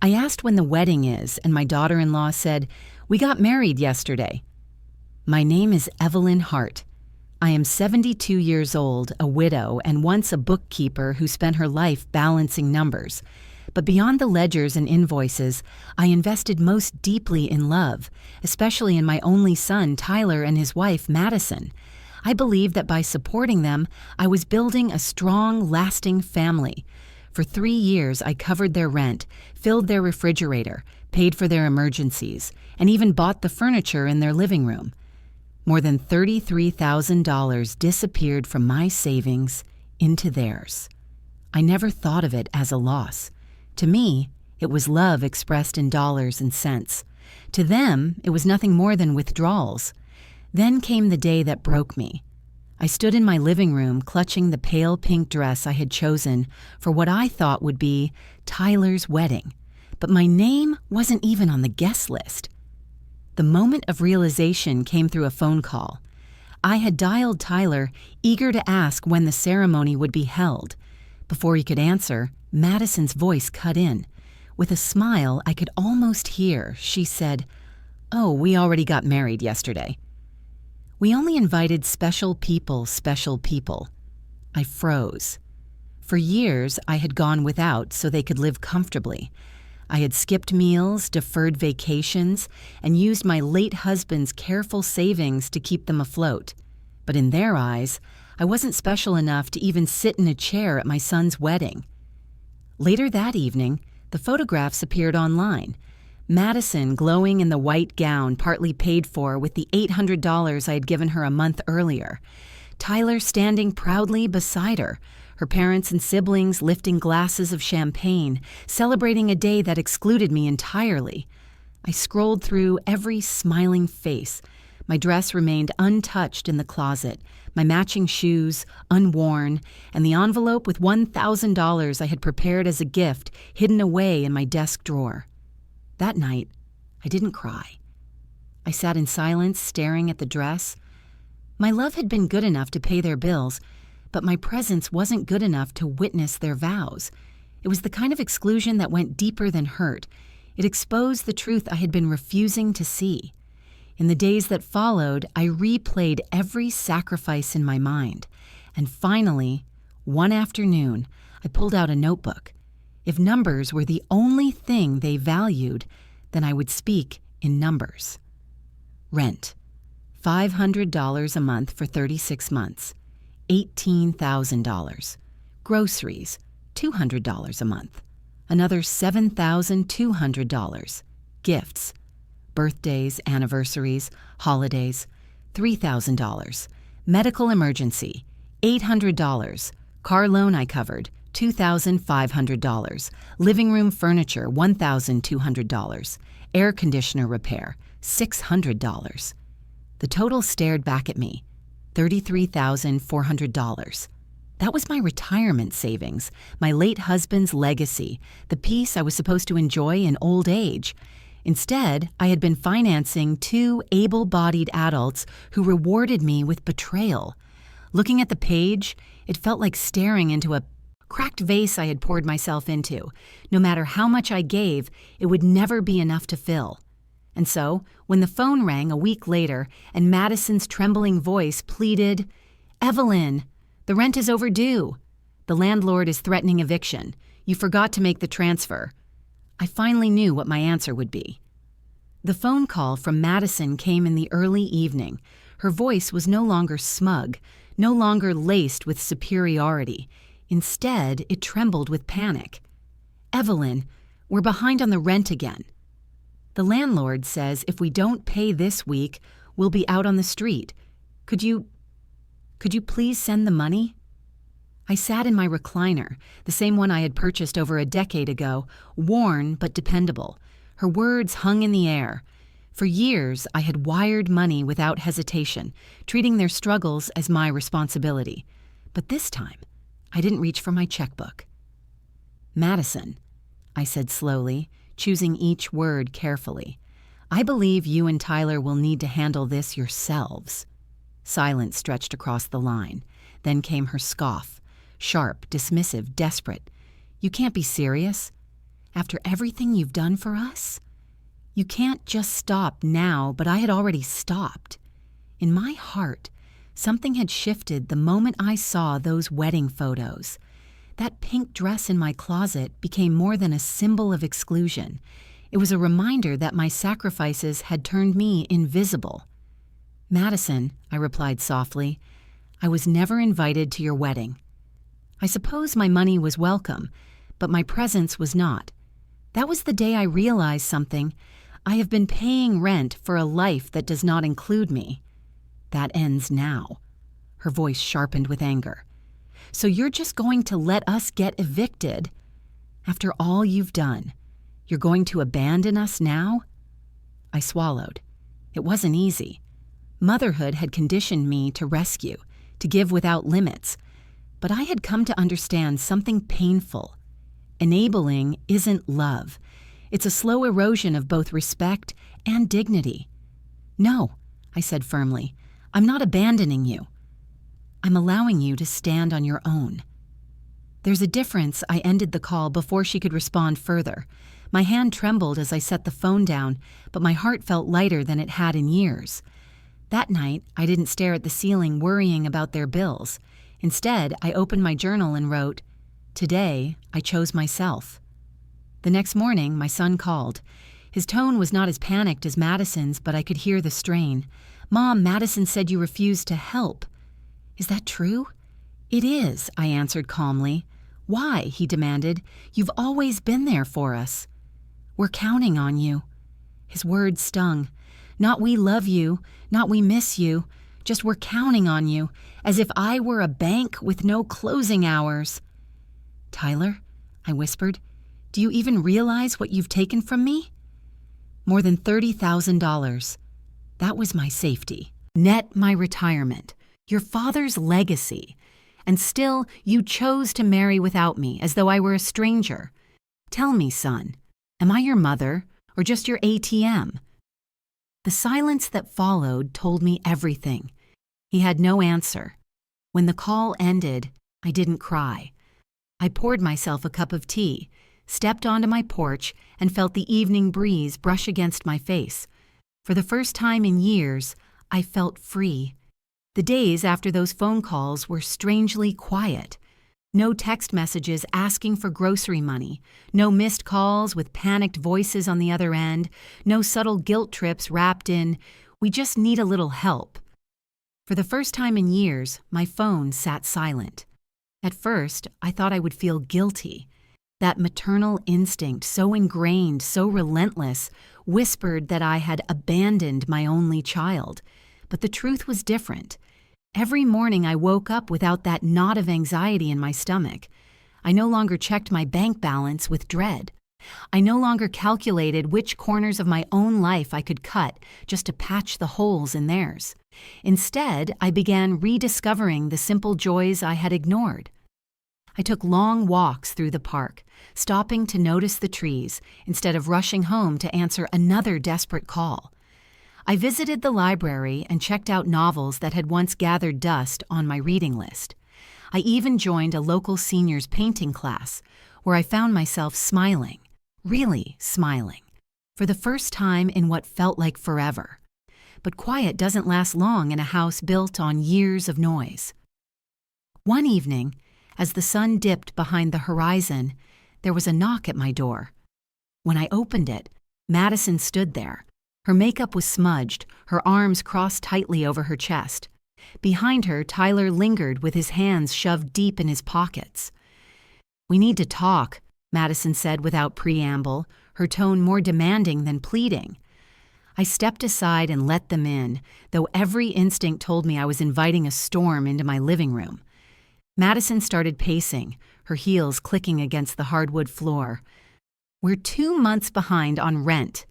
I asked when the wedding is, and my daughter-in-law said, "We got married yesterday." My name is Evelyn Hart. I am 72 years old, a widow, and once a bookkeeper who spent her life balancing numbers. But beyond the ledgers and invoices, I invested most deeply in love, especially in my only son, Tyler, and his wife, Madison. I believed that by supporting them, I was building a strong, lasting family. For 3 years, I covered their rent, filled their refrigerator, paid for their emergencies, and even bought the furniture in their living room. More than $33,000 disappeared from my savings into theirs. I never thought of it as a loss. To me, it was love expressed in dollars and cents. To them, it was nothing more than withdrawals. Then came the day that broke me. I stood in my living room clutching the pale pink dress I had chosen for what I thought would be Tyler's wedding, but my name wasn't even on the guest list. The moment of realization came through a phone call. I had dialed Tyler, eager to ask when the ceremony would be held. Before he could answer, Madison's voice cut in. With a smile I could almost hear, she said, "Oh, we already got married yesterday." "We only invited special people, special people." I froze. For years, I had gone without so they could live comfortably. I had skipped meals, deferred vacations, and used my late husband's careful savings to keep them afloat. But in their eyes, I wasn't special enough to even sit in a chair at my son's wedding. Later that evening, the photographs appeared online. Madison glowing in the white gown partly paid for with the $800 I had given her a month earlier. Tyler standing proudly beside her, her parents and siblings lifting glasses of champagne, celebrating a day that excluded me entirely. I scrolled through every smiling face. My dress remained untouched in the closet, my matching shoes unworn, and the envelope with $1,000 I had prepared as a gift hidden away in my desk drawer. That night, I didn't cry. I sat in silence, staring at the dress. My love had been good enough to pay their bills, but my presence wasn't good enough to witness their vows. It was the kind of exclusion that went deeper than hurt. It exposed the truth I had been refusing to see. In the days that followed, I replayed every sacrifice in my mind. And finally, one afternoon, I pulled out a notebook. If numbers were the only thing they valued, then I would speak in numbers. Rent, $500 a month for 36 months, $18,000. Groceries, $200 a month, another $7,200. Gifts, birthdays, anniversaries, holidays, $3,000. Medical emergency, $800. Car loan I covered, $2,500. Living room furniture, $1,200. Air conditioner repair, $600. The total stared back at me, $33,400. That was my retirement savings, my late husband's legacy, the peace I was supposed to enjoy in old age. Instead, I had been financing 2 able-bodied adults who rewarded me with betrayal. Looking at the page, it felt like staring into a cracked vase I had poured myself into. No matter how much I gave, it would never be enough to fill. And so, when the phone rang a week later and Madison's trembling voice pleaded, "Evelyn, the rent is overdue. The landlord is threatening eviction. You forgot to make the transfer," I finally knew what my answer would be. The phone call from Madison came in the early evening. Her voice was no longer smug, no longer laced with superiority. Instead, it trembled with panic. "Evelyn, we're behind on the rent again. The landlord says if we don't pay this week, we'll be out on the street. Could you please send the money?" I sat in my recliner, the same one I had purchased over a decade ago, worn but dependable. Her words hung in the air. For years, I had wired money without hesitation, treating their struggles as my responsibility. But this time, I didn't reach for my checkbook. "Madison," I said slowly, choosing each word carefully, "I believe you and Tyler will need to handle this yourselves." Silence stretched across the line. Then came her scoff. Sharp, dismissive, desperate. "You can't be serious." After everything you've done for us? You can't just stop now, but I had already stopped. In my heart, something had shifted the moment I saw those wedding photos. That pink dress in my closet became more than a symbol of exclusion. It was a reminder that my sacrifices had turned me invisible. Madison, I replied softly, I was never invited to your wedding. I suppose my money was welcome, but my presence was not. That was the day I realized something. I have been paying rent for a life that does not include me. That ends now. Her voice sharpened with anger. So you're just going to let us get evicted? After all you've done, you're going to abandon us now? I swallowed. It wasn't easy. Motherhood had conditioned me to rescue, to give without limits. But I had come to understand something painful. Enabling isn't love. It's a slow erosion of both respect and dignity. No, I said firmly, I'm not abandoning you. I'm allowing you to stand on your own. There's a difference. I ended the call before she could respond further. My hand trembled as I set the phone down, but my heart felt lighter than it had in years. That night, I didn't stare at the ceiling worrying about their bills. Instead, I opened my journal and wrote, "Today, I chose myself." The next morning, my son called. His tone was not as panicked as Madison's, but I could hear the strain. "Mom, Madison said you refused to help." "Is that true?" "It is," I answered calmly. "Why?" he demanded. "You've always been there for us." "We're counting on you." His words stung. Not "we love you," not "we miss you," just "we're counting on you," as if I were a bank with no closing hours. "Tyler," I whispered, "do you even realize what you've taken from me?" More than $30,000. That was my safety. Net my retirement. Your father's legacy. And still, you chose to marry without me, as though I were a stranger. Tell me, son, am I your mother, or just your ATM? The silence that followed told me everything. He had no answer. When the call ended, I didn't cry. I poured myself a cup of tea, stepped onto my porch, and felt the evening breeze brush against my face. For the first time in years, I felt free. The days after those phone calls were strangely quiet. No text messages asking for grocery money, no missed calls with panicked voices on the other end, no subtle guilt trips wrapped in, "We just need a little help." For the first time in years, my phone sat silent. At first, I thought I would feel guilty. That maternal instinct, so ingrained, so relentless, whispered that I had abandoned my only child. But the truth was different. Every morning I woke up without that knot of anxiety in my stomach. I no longer checked my bank balance with dread. I no longer calculated which corners of my own life I could cut just to patch the holes in theirs. Instead, I began rediscovering the simple joys I had ignored. I took long walks through the park, stopping to notice the trees instead of rushing home to answer another desperate call. I visited the library and checked out novels that had once gathered dust on my reading list. I even joined a local seniors painting class, where I found myself smiling, really smiling, for the first time in what felt like forever. But quiet doesn't last long in a house built on years of noise. One evening, as the sun dipped behind the horizon, there was a knock at my door. When I opened it, Madison stood there. Her makeup was smudged, her arms crossed tightly over her chest. Behind her, Tyler lingered with his hands shoved deep in his pockets. "We need to talk," Madison said without preamble, her tone more demanding than pleading. I stepped aside and let them in, though every instinct told me I was inviting a storm into my living room. Madison started pacing, her heels clicking against the hardwood floor. "We're 2 months behind on rent.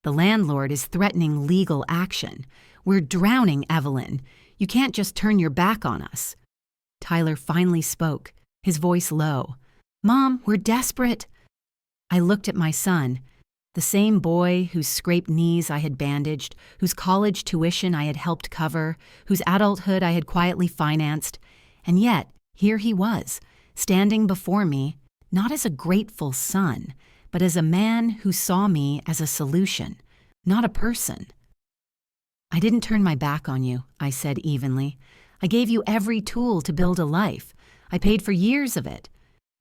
The landlord is threatening legal action. We're drowning, Evelyn. You can't just turn your back on us." Tyler finally spoke, his voice low. "Mom, we're desperate." I looked at my son, the same boy whose scraped knees I had bandaged, whose college tuition I had helped cover, whose adulthood I had quietly financed, and yet here he was, standing before me, not as a grateful son, but as a man who saw me as a solution, not a person. I didn't turn my back on you, I said evenly. I gave you every tool to build a life. I paid for years of it,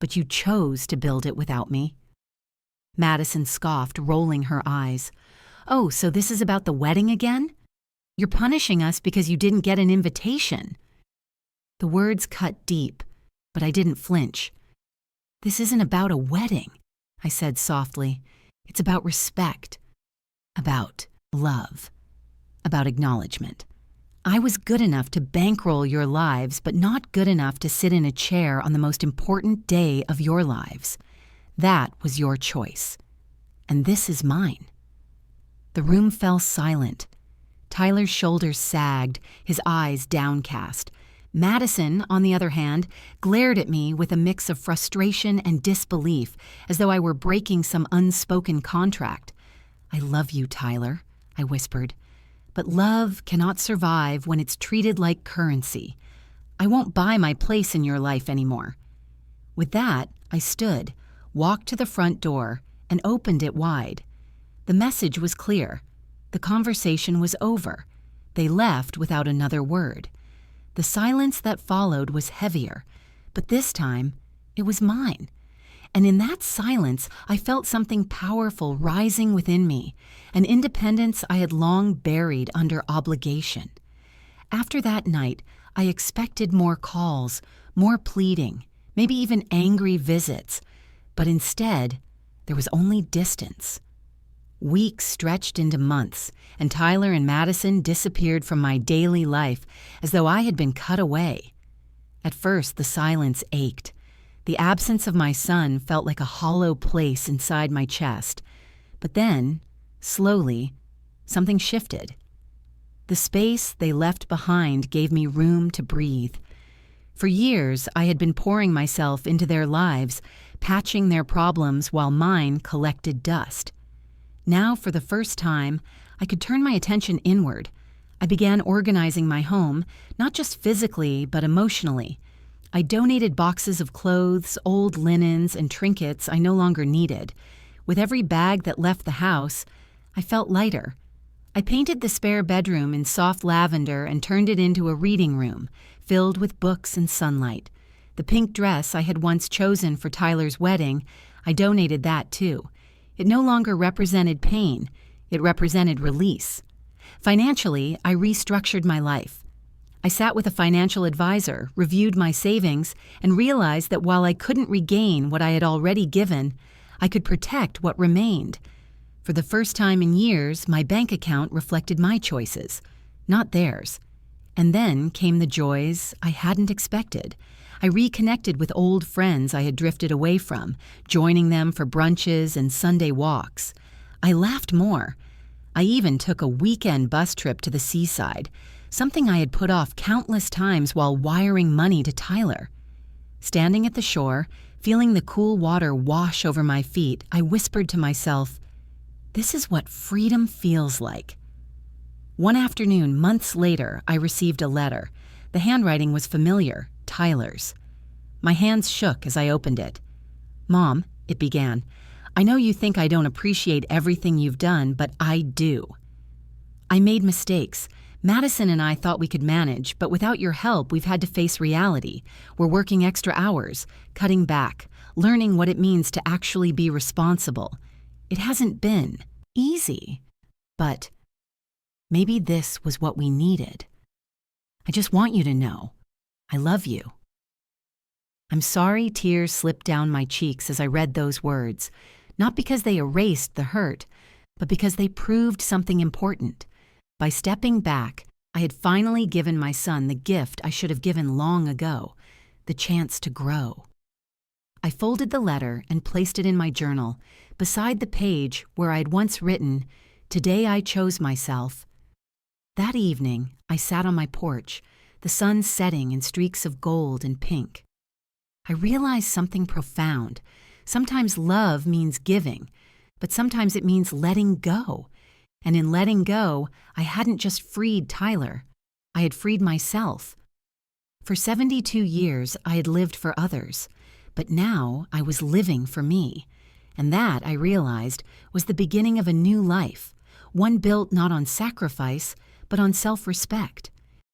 but you chose to build it without me. Madison scoffed, rolling her eyes. Oh, so this is about the wedding again? You're punishing us because you didn't get an invitation. The words cut deep, but I didn't flinch. This isn't about a wedding, I said softly. It's about respect, about love, about acknowledgement. I was good enough to bankroll your lives, but not good enough to sit in a chair on the most important day of your lives. That was your choice, and this is mine. The room fell silent. Tyler's shoulders sagged, his eyes downcast. Madison, on the other hand, glared at me with a mix of frustration and disbelief, as though I were breaking some unspoken contract. I love you, Tyler, I whispered, but love cannot survive when it's treated like currency. I won't buy my place in your life anymore. With that, I stood, walked to the front door, and opened it wide. The message was clear. The conversation was over. They left without another word. The silence that followed was heavier, but this time it was mine. And in that silence, I felt something powerful rising within me, an independence I had long buried under obligation. After that night, I expected more calls, more pleading, maybe even angry visits, but instead, there was only distance. Weeks stretched into months, and Tyler and Madison disappeared from my daily life as though I had been cut away. At first, the silence ached. The absence of my son felt like a hollow place inside my chest. But then, slowly, something shifted. The space they left behind gave me room to breathe. For years, I had been pouring myself into their lives, patching their problems while mine collected dust. Now, for the first time, I could turn my attention inward. I began organizing my home, not just physically, but emotionally. I donated boxes of clothes, old linens, and trinkets I no longer needed. With every bag that left the house, I felt lighter. I painted the spare bedroom in soft lavender and turned it into a reading room, filled with books and sunlight. The pink dress I had once chosen for Tyler's wedding, I donated that too. It no longer represented pain, it represented release. Financially, I restructured my life. I sat with a financial advisor, reviewed my savings, and realized that while I couldn't regain what I had already given, I could protect what remained. For the first time in years, my bank account reflected my choices, not theirs. And then came the joys I hadn't expected. I reconnected with old friends I had drifted away from, joining them for brunches and Sunday walks. I laughed more. I even took a weekend bus trip to the seaside, something I had put off countless times while wiring money to Tyler. Standing at the shore, feeling the cool water wash over my feet, I whispered to myself, "This is what freedom feels like." One afternoon, months later, I received a letter. The handwriting was familiar, Tyler's. My hands shook as I opened it. "Mom," it began, "I know you think I don't appreciate everything you've done, but I do. I made mistakes. Madison and I thought we could manage, but without your help, we've had to face reality. We're working extra hours, cutting back, learning what it means to actually be responsible. It hasn't been easy, but maybe this was what we needed. I just want you to know, I love you." I'm sorry tears slipped down my cheeks as I read those words, not because they erased the hurt, but because they proved something important. By stepping back, I had finally given my son the gift I should have given long ago, the chance to grow. I folded the letter and placed it in my journal, beside the page where I had once written, "Today I chose myself." That evening, I sat on my porch, the sun setting in streaks of gold and pink. I realized something profound. Sometimes love means giving, but sometimes it means letting go. And in letting go, I hadn't just freed Tyler, I had freed myself. For 72 years, I had lived for others, but now I was living for me. And that, I realized, was the beginning of a new life, one built not on sacrifice, but on self-respect.